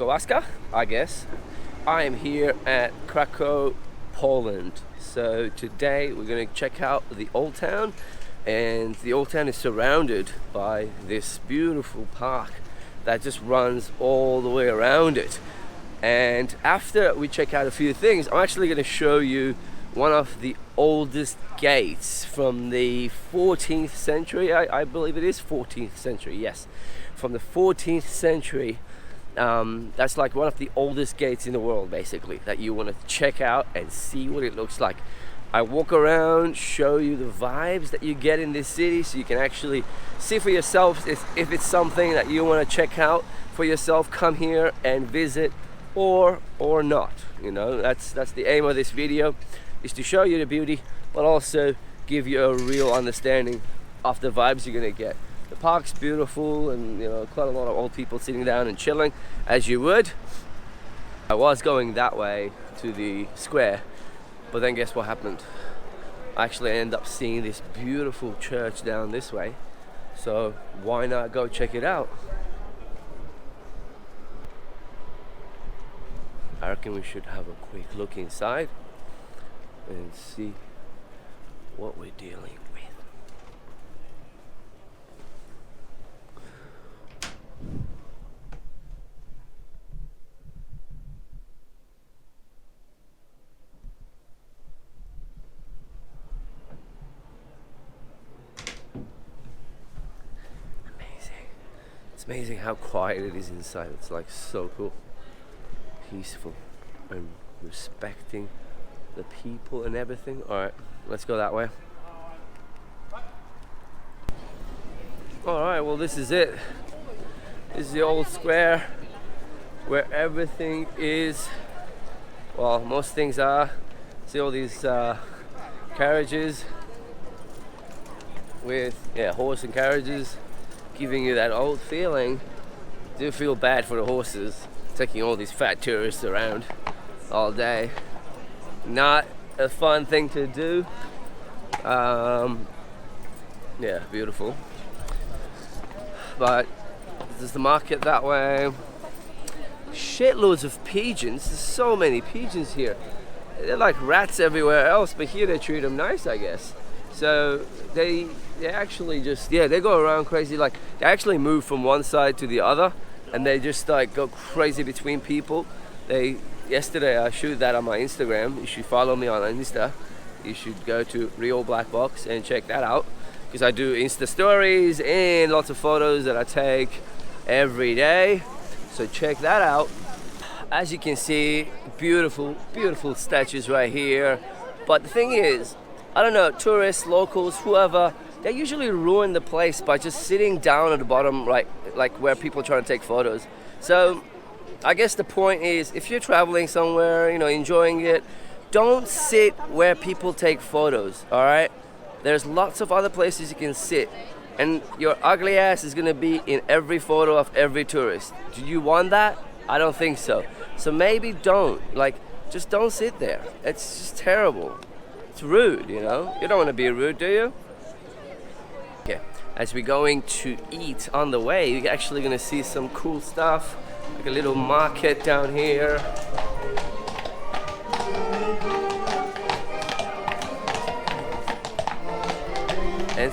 ayahuasca, I guess. I am here at Krakow, Poland. So today we're going to check out the old town, and the old town is surrounded by this beautiful park that just runs all the way around it. And after we check out a few things, I'm actually going to show you one of the oldest gates from the 14th century. I believe it is 14th century, yes, from the 14th century. That's like one of the oldest gates in the world, basically, that you want to check out and see what it looks like. I walk around, show you the vibes that you get in this city, so you can actually see for yourself if it's something that you want to check out for yourself. Come here and visit, or not. You know, that's the aim of this video, is to show you the beauty, but also give you a real understanding of the vibes you're gonna get. The park's beautiful, and you know, quite a lot of old people sitting down and chilling, as you would. I was going that way to the square, but then guess what happened? I actually ended up seeing this beautiful church down this way, so why not go check it out? I reckon we should have a quick look inside and see what we're dealing with. Amazing. It's amazing how quiet it is inside. It's like so cool. Peaceful and respecting the people and everything. Alright, let's go that way. Alright, well, this is it. This is the old square where everything is, well, most things are. See all these carriages with, horse and carriages, giving you that old feeling. Do feel bad for the horses, taking all these fat tourists around all day. Not a fun thing to do. Yeah, beautiful. But there's the market that way. Shitloads of pigeons. There's so many pigeons here. They're like rats everywhere else, but here they treat them nice, I guess. So they actually just, they go around crazy. Like, they actually move from one side to the other, and they just like go crazy between people. Yesterday I showed that on my Instagram. You should follow me on Insta. You should go to Real Black Box and check that out, because I do Insta stories and lots of photos that I take every day. So check that out. As you can see, beautiful, beautiful statues right here. But the thing is, I don't know, tourists, locals, whoever, they usually ruin the place by just sitting down at the bottom, like where people try to take photos. So I guess the point is, if you're traveling somewhere, you know, enjoying it, don't sit where people take photos, all right? There's lots of other places you can sit, and your ugly ass is gonna be in every photo of every tourist. Do you want that? I don't think so. So maybe don't, just don't sit there. It's just terrible. It's rude, you know? You don't wanna be rude, do you? Okay, as we're going to eat on the way, you're actually gonna see some cool stuff, like a little market down here. And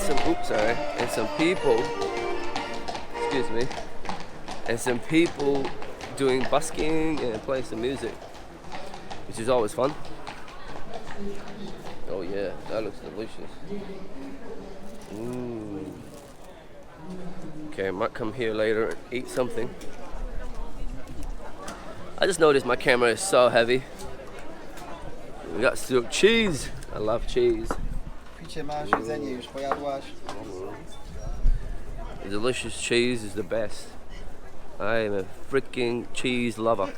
some people, excuse me, and some people doing busking and playing some music, which is always fun. Oh yeah, that looks delicious. Okay, I might come here later and eat something. I just noticed my camera is so heavy. We got still cheese. I love cheese. The delicious cheese is the best. I am a freaking cheese lover.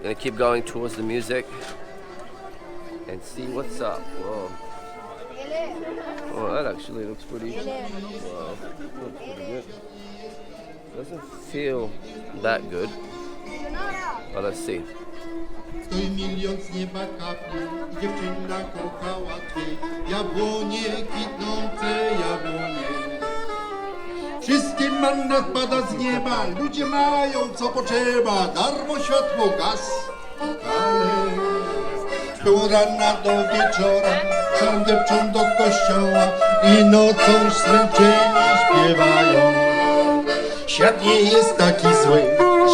Gonna keep going towards the music and see what's up. Whoa. Oh, that actually looks pretty. Wow, looks pretty good. Doesn't feel that good, but let's see. to i milion z nieba kapli i dziewczyna kochała twej. Jabłonie, kwitnące jabłonie. Wszystkim manna spada z nieba, ludzie mają co potrzeba, darmo światło, gaz i kale. Było rana do wieczora, są depczą do kościoła i nocą zmęczeni śpiewają. Świat nie jest taki zły,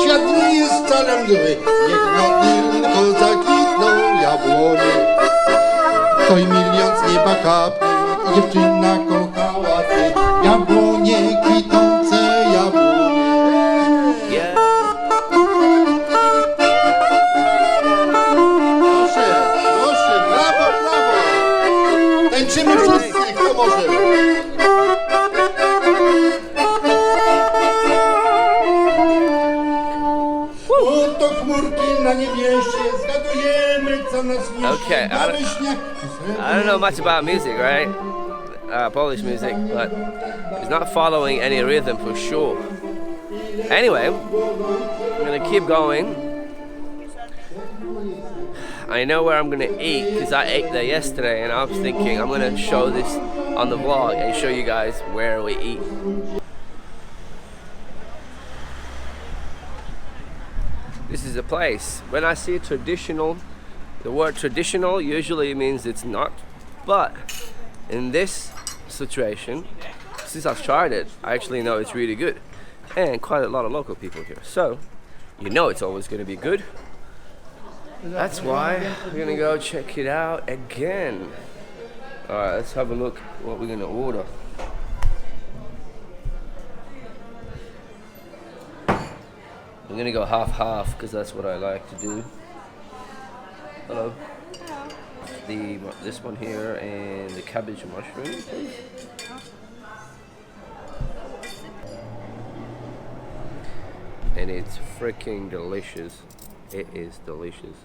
świat nie jest wcale mdły, niech no tylko zakwitną jabłonie. To i milion z nieba kapli i dziewczyna kochała ty, jabłonie, kwitnące jabłonie. Proszę, brawo, brawo! Tańczymy wszyscy, kto może. Oto chmurki na niebiesie, zgadujemy co nas niesie. Okay, I don't know much about music, right? Polish music, but it's not following any rhythm for sure. Anyway, I'm gonna keep going. I know where I'm gonna eat because I ate there yesterday, and I was thinking I'm gonna show this on the vlog and show you guys where we eat. This is a place. When I see traditional, the word traditional usually means it's not, but in this situation, since I've tried it, I actually know it's really good, and quite a lot of local people here, so you know it's always going to be good. That's why we're gonna go check it out again. Alright, let's have a look what we're gonna order. I'm gonna go half-half because that's what I like to do. Hello. This one here and the cabbage mushroom, please. And it's freaking delicious. It is delicious.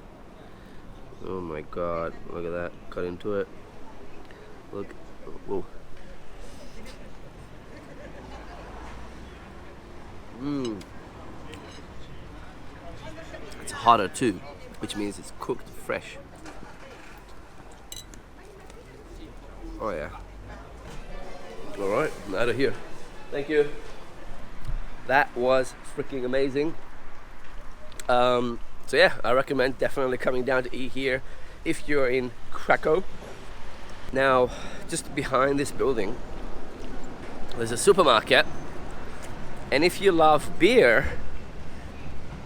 Oh my god, look at that. Cut into it. Look. Whoa. Mmm. It's hotter too, which means it's cooked fresh. Oh yeah. Alright, I'm out of here. Thank you. That was freaking amazing. So yeah, I recommend definitely coming down to eat here if you're in Krakow. Now, just behind this building, there's a supermarket, and if you love beer,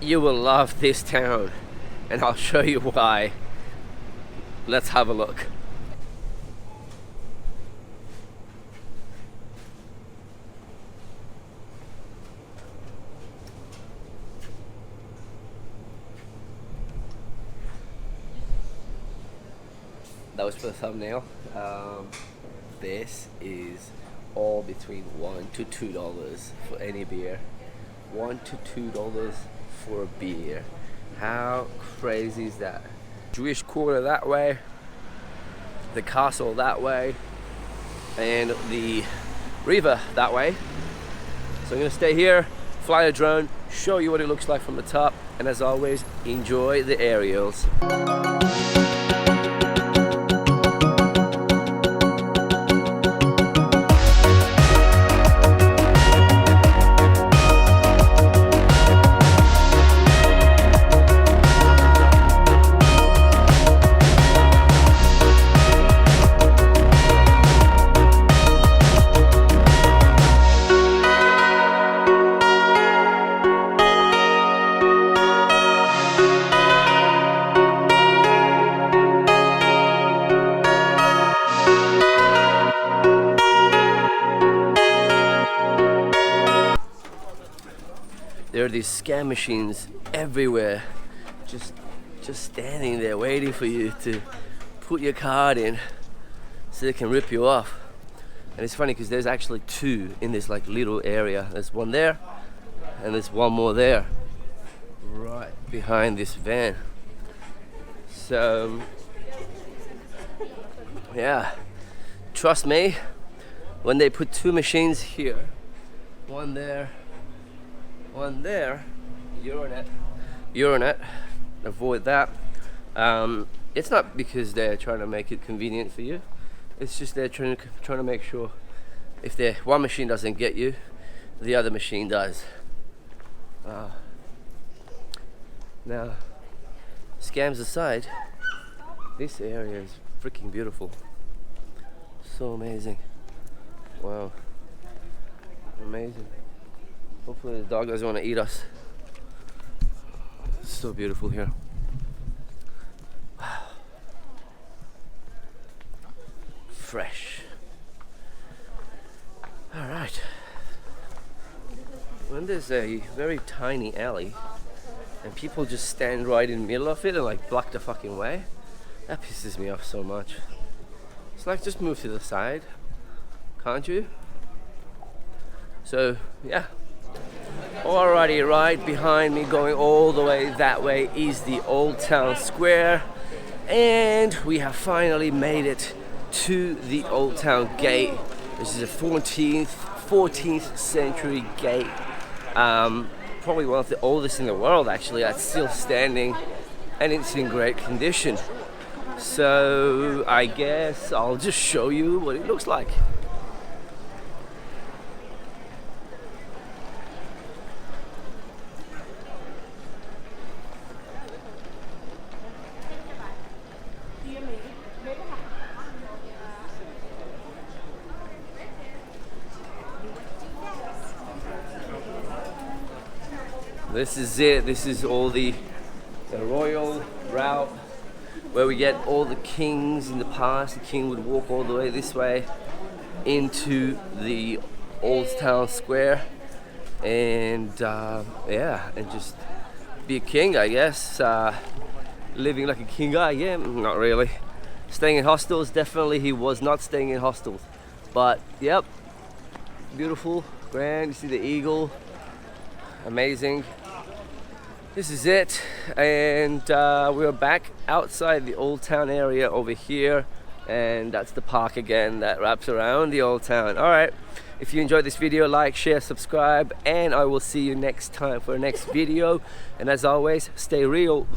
you will love this town, and I'll show you why. Let's have a look. That was for the thumbnail. This is all between $1 to $2 for any beer. $1 to $2 for a beer. How crazy is that? Jewish quarter that way, the castle that way, and the river that way. So I'm gonna stay here, fly a drone, show you what it looks like from the top, and as always, enjoy the aerials. There are these scam machines everywhere, just standing there waiting for you to put your card in so they can rip you off. And it's funny because there's actually two in this like little area. There's one there and there's one more there, right behind this van. So yeah, trust me, when they put two machines here, one there, urinate, avoid that. It's not because they're trying to make it convenient for you. It's just they're trying to make sure if one machine doesn't get you, the other machine does. Now, scams aside, this area is freaking beautiful. So amazing. Wow. Amazing. Hopefully the dog doesn't want to eat us. It's so beautiful here. Wow. Fresh. Alright. When there's a very tiny alley and people just stand right in the middle of it and like block the fucking way, that pisses me off so much. It's like, just move to the side, can't you? So yeah. Alrighty, right behind me, going all the way that way, is the Old Town Square, and we have finally made it to the Old Town Gate. This is a 14th century gate, probably one of the oldest in the world actually, that's still standing and it's in great condition. So I guess I'll just show you what it looks like. This is it. This is all the royal route where we get all the kings in the past. The king would walk all the way this way into the Old Town Square and yeah, and just be a king, I guess. Living like a king guy, yeah, not really. Staying in hostels, definitely he was not staying in hostels. But yep, beautiful, grand. You see the eagle, amazing. This is it, and we're back outside the Old Town area over here, and that's the park again that wraps around the Old Town. Alright, if you enjoyed this video, like, share, subscribe, and I will see you next time for the next video. And as always, stay real.